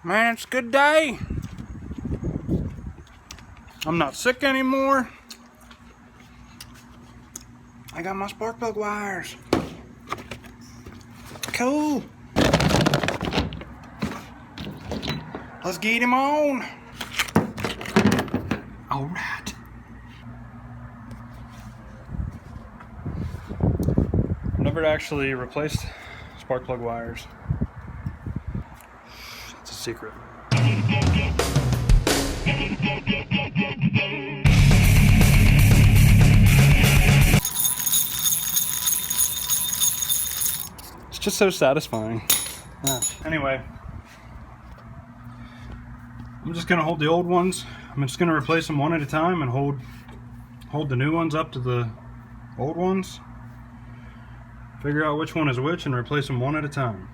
Man, it's a good day. I'm not sick anymore. I got my spark plug wires. Cool. Let's get him on. All right. I've never actually replaced spark plug wires. It's a secret. It's just so satisfying. Anyway, I'm just gonna hold the old ones. I'm just gonna replace them one at a time and hold the new ones up to the old ones. Figure out which one is which and replace them one at a time.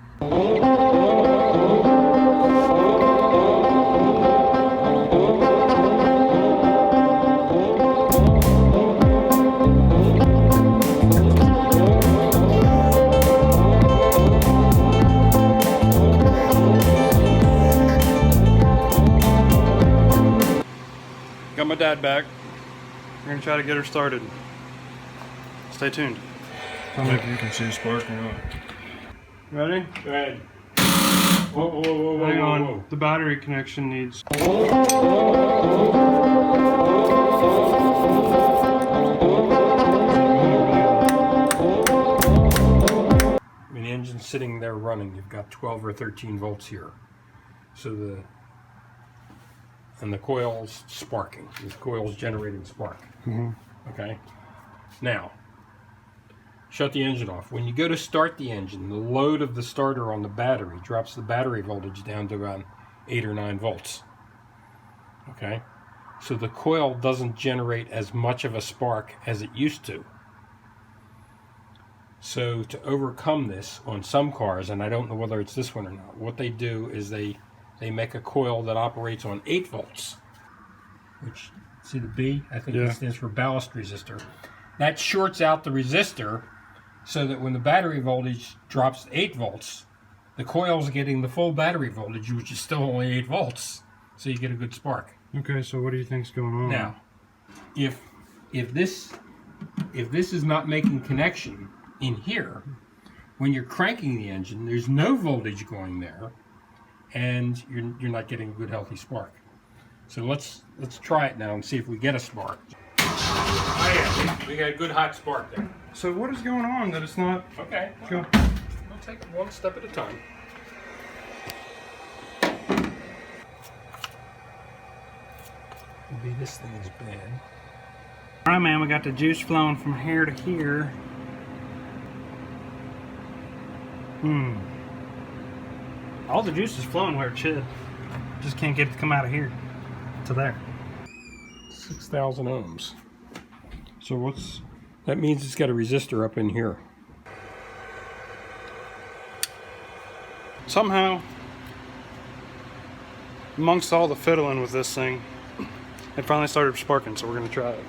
Got my dad back. We're gonna try to get her started. Stay tuned. Tell me if you can see a spark or not. Ready? Go ahead. Whoa, Hang on. The battery connection needs. When the engine's sitting there running, you've got 12 or 13 volts here. So the coil's sparking. The coil's generating spark. Okay? Now, shut the engine off. When you go to start the engine, the load of the starter on the battery drops the battery voltage down to around 8 or 9 volts. Okay? So the coil doesn't generate as much of a spark as it used to. So to overcome this on some cars, and I don't know whether it's this one or not, what they do is they make a coil that operates on 8 volts, which, see the B? I think it stands for ballast resistor. That shorts out the resistor so that when the battery voltage drops to 8 volts, the coil's getting the full battery voltage, which is still only 8 volts, so you get a good spark. Okay, so what do you think's going on? Now, if this is not making connection in here, when you're cranking the engine, there's no voltage going there, and you're not getting a good healthy spark. So let's try it now and see if we get a spark. Oh yeah, we got a good hot spark there. So what is going on that it's not? Okay. Go. We'll take it one step at a time. Maybe this thing is bad. All right, man. We got the juice flowing from here to here. All the juice is flowing where it should. Just can't get it to come out of here to there. 6,000 ohms. So what's? That means it's got a resistor up in here. Somehow, amongst all the fiddling with this thing, it finally started sparking, so we're going to try it.